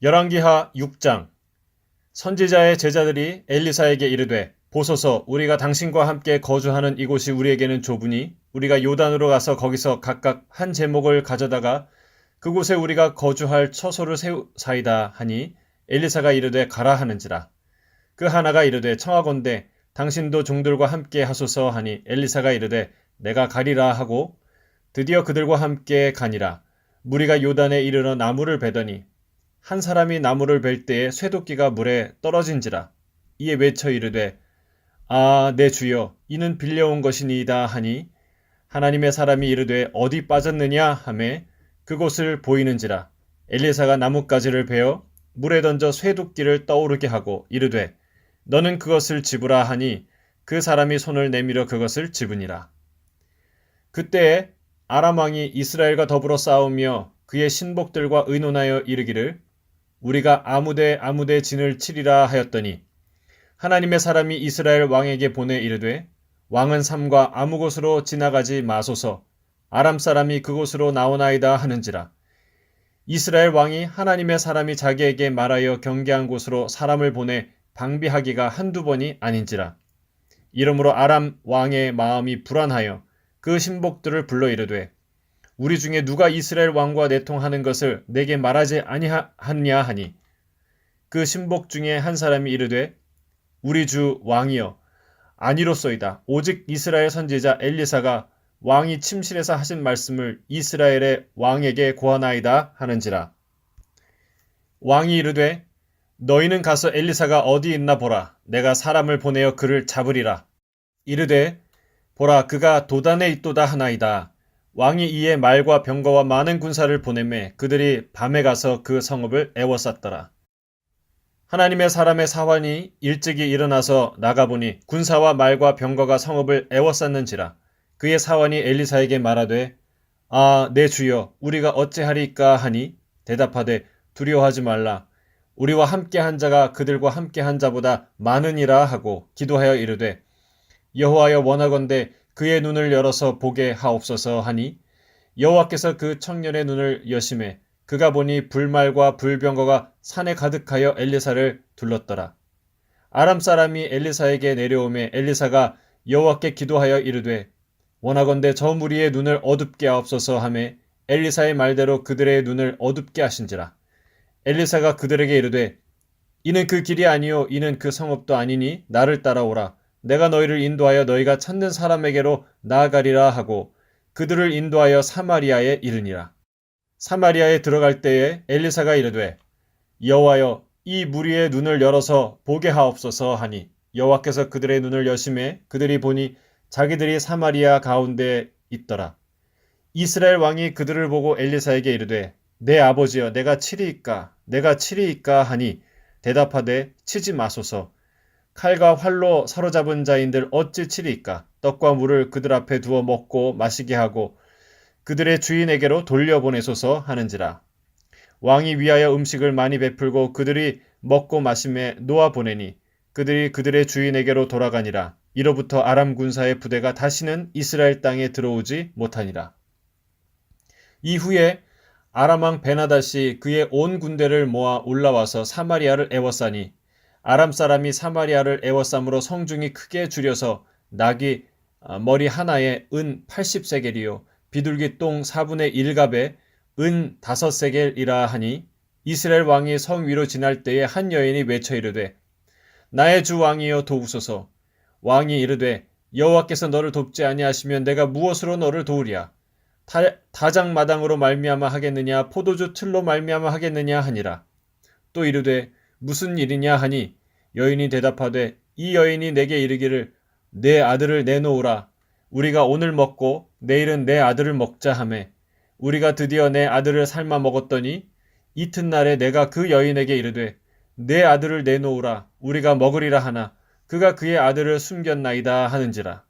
열왕기하 6장. 선지자의 제자들이 엘리사에게 이르되 보소서, 우리가 당신과 함께 거주하는 이곳이 우리에게는 좁으니 우리가 요단으로 가서 거기서 각각 한 제목을 가져다가 그곳에 우리가 거주할 처소를 세우사이다 하니, 엘리사가 이르되 가라 하는지라. 그 하나가 이르되 청하건대 당신도 종들과 함께 하소서 하니, 엘리사가 이르되 내가 가리라 하고 드디어 그들과 함께 가니라. 무리가 요단에 이르러 나무를 베더니 한 사람이 나무를 벨 때에 쇠도끼가 물에 떨어진지라. 이에 외쳐 이르되 아, 내 주여, 이는 빌려온 것이니이다 하니, 하나님의 사람이 이르되 어디 빠졌느냐 하매 그곳을 보이는지라. 엘리사가 나뭇가지를 베어 물에 던져 쇠도끼를 떠오르게 하고 이르되 너는 그것을 집으라 하니, 그 사람이 손을 내밀어 그것을 집으니라. 그때에 아람 왕이 이스라엘과 더불어 싸우며 그의 신복들과 의논하여 이르기를 우리가 아무데 진을 치리라 하였더니, 하나님의 사람이 이스라엘 왕에게 보내 이르되 왕은 삼가 아무 곳으로 지나가지 마소서, 아람 사람이 그곳으로 나오나이다 하는지라. 이스라엘 왕이 하나님의 사람이 자기에게 말하여 경계한 곳으로 사람을 보내 방비하기가 한두 번이 아닌지라. 이러므로 아람 왕의 마음이 불안하여 그 신복들을 불러 이르되 우리 중에 누가 이스라엘 왕과 내통하는 것을 내게 말하지 아니하느냐 하니, 그 신복 중에 한 사람이 이르되 우리 주 왕이여, 아니로소이다. 오직 이스라엘 선지자 엘리사가 왕이 침실에서 하신 말씀을 이스라엘의 왕에게 고하나이다 하는지라. 왕이 이르되 너희는 가서 엘리사가 어디 있나 보라. 내가 사람을 보내어 그를 잡으리라. 이르되 보라, 그가 도단에 있도다 하나이다. 왕이 이에 말과 병거와 많은 군사를 보내매 그들이 밤에 가서 그 성읍을 에워쌌더라. 하나님의 사람의 사환이 일찍이 일어나서 나가보니 군사와 말과 병거가 성읍을 에워쌌는지라. 그의 사환이 엘리사에게 말하되 아, 내 주여, 우리가 어찌하리까 하니, 대답하되 두려워하지 말라. 우리와 함께한 자가 그들과 함께한 자보다 많으니라 하고 기도하여 이르되 여호와여, 원하건대 그의 눈을 열어서 보게 하옵소서 하니, 여호와께서 그 청년의 눈을 여심해 그가 보니 불말과 불병거가 산에 가득하여 엘리사를 둘렀더라. 아람 사람이 엘리사에게 내려오매 엘리사가 여호와께 기도하여 이르되 원하건대 저 무리의 눈을 어둡게 하옵소서 하매 엘리사의 말대로 그들의 눈을 어둡게 하신지라. 엘리사가 그들에게 이르되 이는 그 길이 아니요 이는 그 성읍도 아니니 나를 따라오라. 내가 너희를 인도하여 너희가 찾는 사람에게로 나아가리라 하고 그들을 인도하여 사마리아에 이르니라. 사마리아에 들어갈 때에 엘리사가 이르되 여호와여, 이 무리의 눈을 열어서 보게 하옵소서 하니, 여호와께서 그들의 눈을 여심해 그들이 보니 자기들이 사마리아 가운데 있더라. 이스라엘 왕이 그들을 보고 엘리사에게 이르되 내 아버지여, 내가 치리이까 하니, 대답하되 치지 마소서. 칼과 활로 사로잡은 자인들 어찌 치리이까. 떡과 물을 그들 앞에 두어 먹고 마시게 하고 그들의 주인에게로 돌려보내소서 하는지라. 왕이 위하여 음식을 많이 베풀고 그들이 먹고 마심에 놓아 보내니 그들이 그들의 주인에게로 돌아가니라. 이로부터 아람 군사의 부대가 다시는 이스라엘 땅에 들어오지 못하니라. 이후에 아람 왕 베나닷이 그의 온 군대를 모아 올라와서 사마리아를 에워싸니, 아람 사람이 사마리아를 에워싸므로 성중이 크게 줄여서 나귀 머리 하나에 은 80세겔이요 비둘기 똥 4분의 1갑에 은 5세겔이라 하니, 이스라엘 왕이 성 위로 지날 때에 한 여인이 외쳐 이르되 나의 주 왕이여 도우소서. 왕이 이르되 여호와께서 너를 돕지 아니하시면 내가 무엇으로 너를 도우랴. 다장마당으로 말미암아 하겠느냐 포도주 틀로 말미암아 하겠느냐 하니라. 또 이르되 무슨 일이냐 하니, 여인이 대답하되 이 여인이 내게 이르기를 내 아들을 내놓으라. 우리가 오늘 먹고 내일은 내 아들을 먹자 하매, 우리가 드디어 내 아들을 삶아 먹었더니 이튿날에 내가 그 여인에게 이르되 내 아들을 내놓으라. 우리가 먹으리라 하나 그가 그의 아들을 숨겼나이다 하는지라.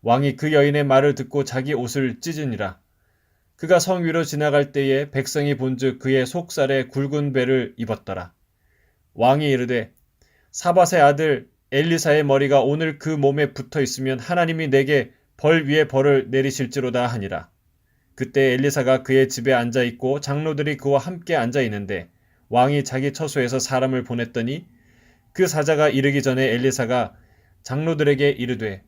왕이 그 여인의 말을 듣고 자기 옷을 찢으니라. 그가 성 위로 지나갈 때에 백성이 본즉 그의 속살에 굵은 배를 입었더라. 왕이 이르되 사밧의 아들 엘리사의 머리가 오늘 그 몸에 붙어 있으면 하나님이 내게 벌 위에 벌을 내리실지로다 하니라. 그때 엘리사가 그의 집에 앉아 있고 장로들이 그와 함께 앉아 있는데 왕이 자기 처소에서 사람을 보냈더니 그 사자가 이르기 전에 엘리사가 장로들에게 이르되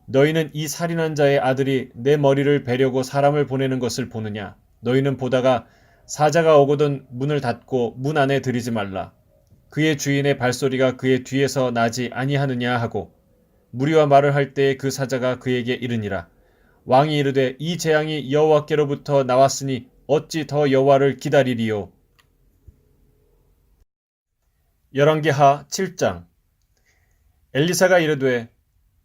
너희는 이 살인한 자의 아들이 내 머리를 베려고 사람을 보내는 것을 보느냐? 너희는 보다가 사자가 오거든 문을 닫고 문 안에 들이지 말라. 그의 주인의 발소리가 그의 뒤에서 나지 아니하느냐 하고 무리와 말을 할 때에 그 사자가 그에게 이르니라. 왕이 이르되 이 재앙이 여호와께로부터 나왔으니 어찌 더 여호와를 기다리리요. 열왕기하 7장. 엘리사가 이르되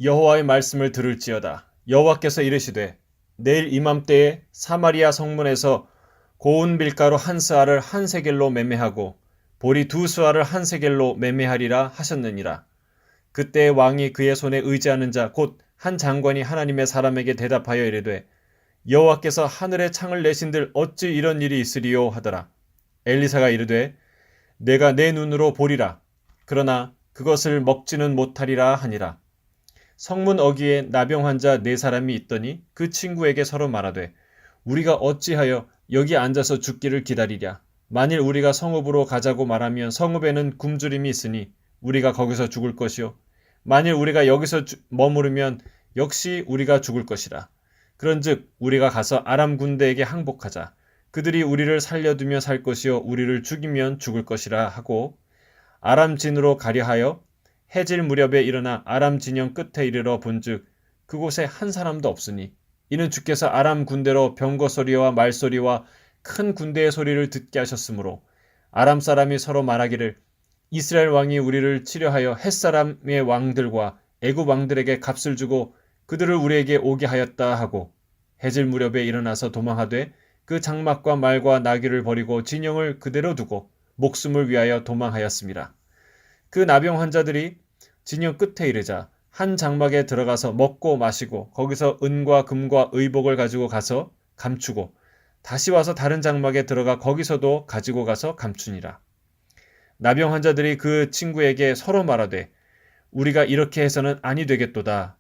여호와의 말씀을 들을지어다. 여호와께서 이르시되 내일 이맘때에 사마리아 성문에서 고운 밀가루 한 스아를 한 세겔로 매매하고 보리 두 스아를 한 세겔로 매매하리라 하셨느니라. 그때 왕이 그의 손에 의지하는 자 곧 한 장관이 하나님의 사람에게 대답하여 이르되 여호와께서 하늘에 창을 내신들 어찌 이런 일이 있으리요 하더라. 엘리사가 이르되 내가 내 눈으로 보리라. 그러나 그것을 먹지는 못하리라 하니라. 성문 어귀에 나병 환자 4사람이 있더니 그 친구에게 서로 말하되 우리가 어찌하여 여기 앉아서 죽기를 기다리랴. 만일 우리가 성읍으로 가자고 말하면 성읍에는 굶주림이 있으니 우리가 거기서 죽을 것이요. 만일 우리가 여기서 머무르면 역시 우리가 죽을 것이라. 그런즉 우리가 가서 아람 군대에게 항복하자. 그들이 우리를 살려두며 살 것이요 우리를 죽이면 죽을 것이라 하고 아람 진으로 가려 하여 해질 무렵에 일어나 아람 진영 끝에 이르러 본즉 그곳에 한 사람도 없으니 이는 주께서 아람 군대로 병거 소리와 말소리와 큰 군대의 소리를 듣게 하셨으므로 아람 사람이 서로 말하기를 이스라엘 왕이 우리를 치려하여 헷 사람의 왕들과 애굽 왕들에게 값을 주고 그들을 우리에게 오게 하였다 하고 해질 무렵에 일어나서 도망하되 그 장막과 말과 나귀를 버리고 진영을 그대로 두고 목숨을 위하여 도망하였습니다. 그 나병 환자들이 진영 끝에 이르자 한 장막에 들어가서 먹고 마시고 거기서 은과 금과 의복을 가지고 가서 감추고 다시 와서 다른 장막에 들어가 거기서도 가지고 가서 감추니라. 나병 환자들이 그 친구에게 서로 말하되 우리가 이렇게 해서는 아니 되겠도다.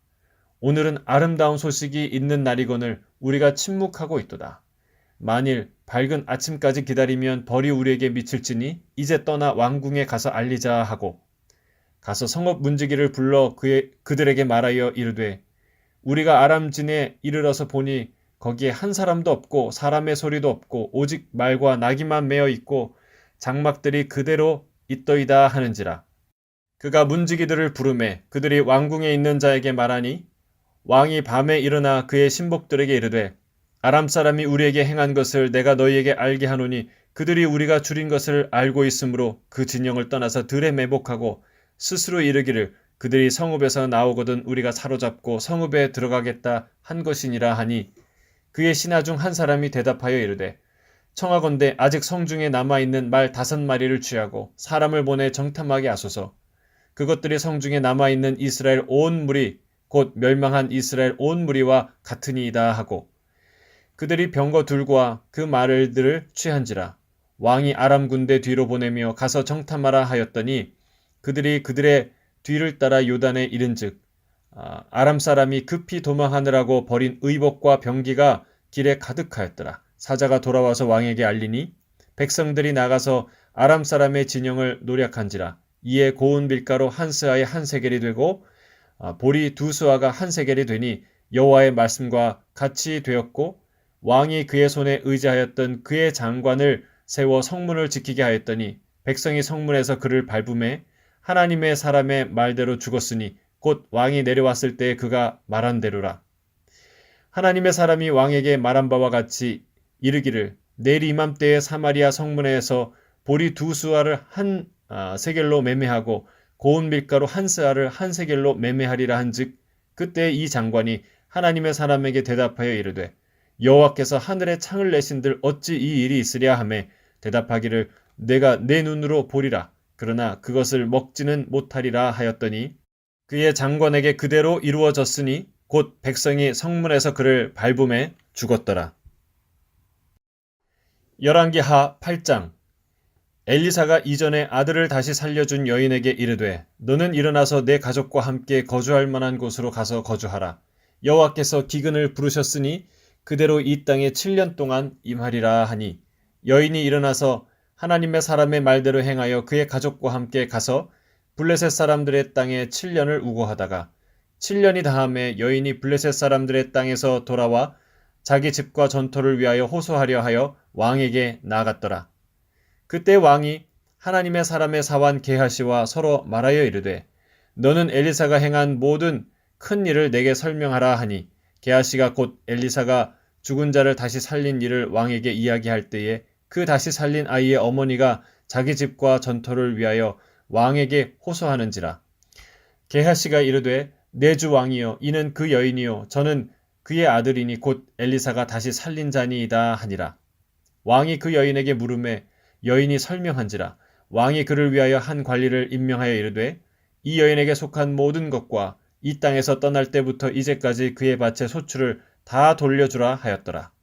오늘은 아름다운 소식이 있는 날이거늘 우리가 침묵하고 있도다. 만일 밝은 아침까지 기다리면 벌이 우리에게 미칠지니 이제 떠나 왕궁에 가서 알리자 하고 가서 성읍 문지기를 불러 그들에게 말하여 이르되 우리가 아람진에 이르러서 보니 거기에 한 사람도 없고 사람의 소리도 없고 오직 말과 나귀만 메어 있고 장막들이 그대로 있더이다 하는지라. 그가 문지기들을 부르매 그들이 왕궁에 있는 자에게 말하니 왕이 밤에 일어나 그의 신복들에게 이르되 아람 사람이 우리에게 행한 것을 내가 너희에게 알게 하노니 그들이 우리가 줄인 것을 알고 있으므로 그 진영을 떠나서 들에 매복하고 스스로 이르기를 그들이 성읍에서 나오거든 우리가 사로잡고 성읍에 들어가겠다 한 것이니라 하니 그의 신하 중 한 사람이 대답하여 이르되 청하건대 아직 성중에 남아있는 말 5마리를 취하고 사람을 보내 정탐하게 하소서. 그것들이 성중에 남아있는 이스라엘 온 무리 곧 멸망한 이스라엘 온 무리와 같으니이다 하고 그들이 병거 둘과 그 말들을 취한지라. 왕이 아람 군대 뒤로 보내며 가서 정탐하라 하였더니 그들이 그들의 뒤를 따라 요단에 이른즉 아람 사람이 급히 도망하느라고 버린 의복과 병기가 길에 가득하였더라. 사자가 돌아와서 왕에게 알리니 백성들이 나가서 아람 사람의 진영을 노략한지라. 이에 고운 밀가루 한 스아에 한 세겔이 되고 보리 2스아가 한 세겔이 되니 여호와의 말씀과 같이 되었고 왕이 그의 손에 의지하였던 그의 장관을 세워 성문을 지키게 하였더니 백성이 성문에서 그를 밟음에 하나님의 사람의 말대로 죽었으니 곧 왕이 내려왔을 때 그가 말한 대로라. 하나님의 사람이 왕에게 말한 바와 같이 이르기를 내일 이맘때에 사마리아 성문에서 보리 2스아를 한 세겔로 매매하고 고운 밀가루 한 스아를 한 세겔로 매매하리라 한즉 그때 이 장관이 하나님의 사람에게 대답하여 이르되 여호와께서 하늘에 창을 내신들 어찌 이 일이 있으랴 하매 대답하기를 내가 내 눈으로 보리라. 그러나 그것을 먹지는 못하리라 하였더니 그의 장관에게 그대로 이루어졌으니 곧 백성이 성문에서 그를 밟음에 죽었더라. 열왕기하 8장. 엘리사가 이전에 아들을 다시 살려준 여인에게 이르되 너는 일어나서 내 가족과 함께 거주할 만한 곳으로 가서 거주하라. 여호와께서 기근을 부르셨으니 그대로 이 땅에 7년 동안 임하리라 하니 여인이 일어나서 하나님의 사람의 말대로 행하여 그의 가족과 함께 가서 블레셋 사람들의 땅에 7년을 우고하다가 7년이 다함에 여인이 블레셋 사람들의 땅에서 돌아와 자기 집과 전토를 위하여 호소하려 하여 왕에게 나아갔더라. 그때 왕이 하나님의 사람의 사환 게하시와 서로 말하여 이르되 너는 엘리사가 행한 모든 큰 일을 내게 설명하라 하니 게하시가 곧 엘리사가 죽은 자를 다시 살린 일을 왕에게 이야기할 때에 그 다시 살린 아이의 어머니가 자기 집과 전토를 위하여 왕에게 호소하는지라. 게하시가 이르되 내 주 왕이여 이는 그 여인이요 저는 그의 아들이니 곧 엘리사가 다시 살린 자니이다 하니라. 왕이 그 여인에게 물으매 여인이 설명한지라. 왕이 그를 위하여 한 관리를 임명하여 이르되 이 여인에게 속한 모든 것과 이 땅에서 떠날 때부터 이제까지 그의 밭의 소출을 다 돌려주라 하였더라.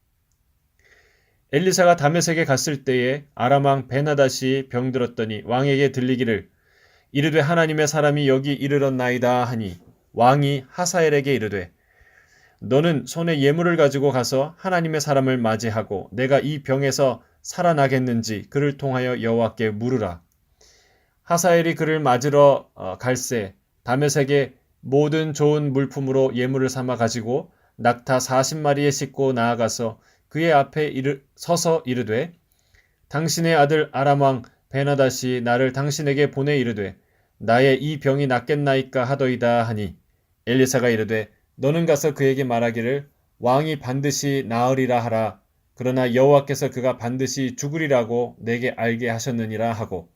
엘리사가 다메섹에 갔을 때에 아람 왕 베나닷이 병들었더니 왕에게 들리기를 이르되 하나님의 사람이 여기 이르렀나이다 하니 왕이 하사엘에게 이르되 너는 손에 예물을 가지고 가서 하나님의 사람을 맞이하고 내가 이 병에서 살아나겠는지 그를 통하여 여호와께 물으라. 하사엘이 그를 맞으러 갈새 다메섹에 모든 좋은 물품으로 예물을 삼아 가지고 낙타 40마리에 싣고 나아가서 그의 앞에 서서 이르되 당신의 아들 아람 왕 베나닷이 나를 당신에게 보내 이르되 나의 이 병이 낫겠나이까 하더이다 하니 엘리사가 이르되 너는 가서 그에게 말하기를 왕이 반드시 나으리라 하라. 그러나 여호와께서 그가 반드시 죽으리라고 내게 알게 하셨느니라 하고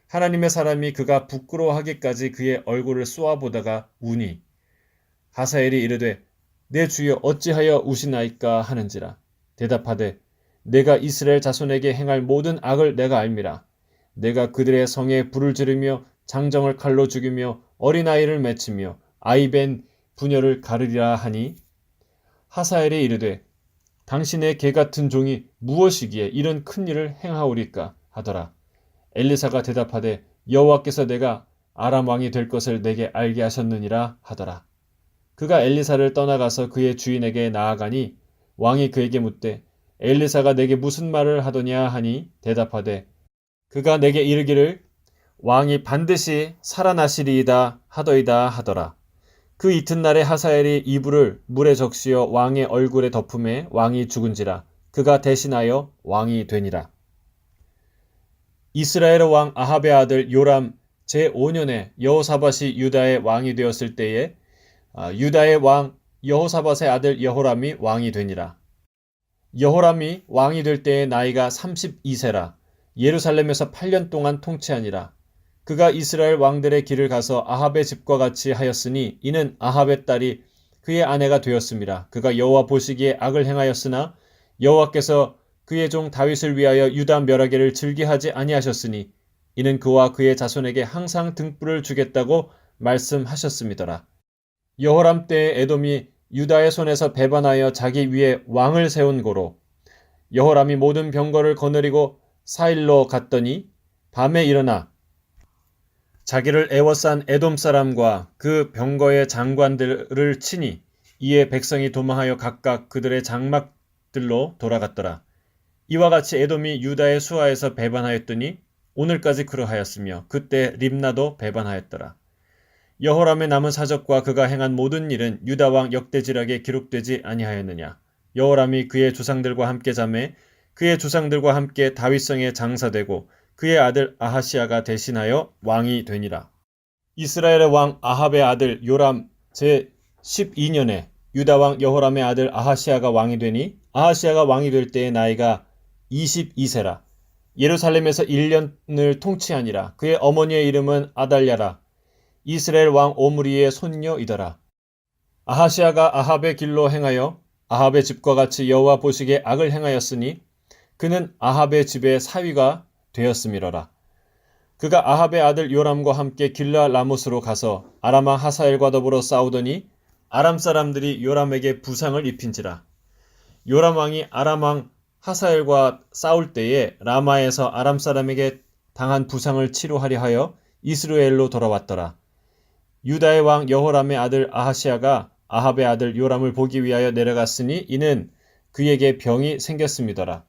하나님의 사람이 그가 부끄러워하기까지 그의 얼굴을 쏘아보다가 우니 하사엘이 이르되 내 주여 어찌하여 우시나이까 하는지라. 대답하되 내가 이스라엘 자손에게 행할 모든 악을 내가 알미라. 내가 그들의 성에 불을 지르며 장정을 칼로 죽이며 어린아이를 맺히며 아이벤 부녀를 가르리라 하니 하사엘이 이르되 당신의 개같은 종이 무엇이기에 이런 큰 일을 행하오리까 하더라. 엘리사가 대답하되 여호와께서 내가 아람 왕이 될 것을 내게 알게 하셨느니라 하더라. 그가 엘리사를 떠나가서 그의 주인에게 나아가니 왕이 그에게 묻되 엘리사가 내게 무슨 말을 하더냐 하니 대답하되 그가 내게 이르기를 왕이 반드시 살아나시리이다 하더이다 하더라. 그 이튿날에 하사엘이 이불을 물에 적시어 왕의 얼굴에 덮음에 왕이 죽은지라. 그가 대신하여 왕이 되니라. 이스라엘 왕 아합의 아들 요람 제5년에 여호사밧이 유다의 왕이 되었을 때에 유다의 왕 여호사밧의 아들 여호람이 왕이 되니라. 여호람이 왕이 될 때의 나이가 32세라. 예루살렘에서 8년 동안 통치하니라. 그가 이스라엘 왕들의 길을 가서 아합의 집과 같이 하였으니 이는 아합의 딸이 그의 아내가 되었음이라. 그가 여호와 보시기에 악을 행하였으나 여호와께서 그의 종 다윗을 위하여 유다 멸하기를 즐기하지 아니하셨으니 이는 그와 그의 자손에게 항상 등불을 주겠다고 말씀하셨음이더라. 여호람 때에 에돔이 유다의 손에서 배반하여 자기 위에 왕을 세운 고로 여호람이 모든 병거를 거느리고 사일로 갔더니 밤에 일어나 자기를 애워싼 에돔 사람과 그 병거의 장관들을 치니 이에 백성이 도망하여 각각 그들의 장막들로 돌아갔더라. 이와 같이 에돔이 유다의 수하에서 배반하였더니 오늘까지 그러하였으며 그때 립나도 배반하였더라. 여호람의 남은 사적과 그가 행한 모든 일은 유다 왕 역대지락에 기록되지 아니하였느냐. 여호람이 그의 조상들과 함께 자매 그의 조상들과 함께 다윗성에 장사되고 그의 아들 아하시아가 대신하여 왕이 되니라. 이스라엘의 왕 아합의 아들 요람 제12년에 유다 왕 여호람의 아들 아하시아가 왕이 되니 아하시아가 왕이 될 때의 나이가 22세라. 예루살렘에서 1년을 통치하니라. 그의 어머니의 이름은 아달랴라. 이스라엘 왕 오므리의 손녀이더라. 아하시아가 아합의 길로 행하여 아합의 집과 같이 여호와 보시기에 악을 행하였으니 그는 아합의 집의 사위가 되었음이러라. 그가 아합의 아들 요람과 함께 길라 라못으로 가서 아람 왕 하사엘과 더불어 싸우더니 아람 사람들이 요람에게 부상을 입힌지라. 요람 왕이 아람 왕 하사엘과 싸울 때에 라마에서 아람 사람에게 당한 부상을 치료하려 하여 이스라엘로 돌아왔더라. 유다의 왕 여호람의 아들 아하시아가 아합의 아들 요람을 보기 위하여 내려갔으니 이는 그에게 병이 생겼음이더라.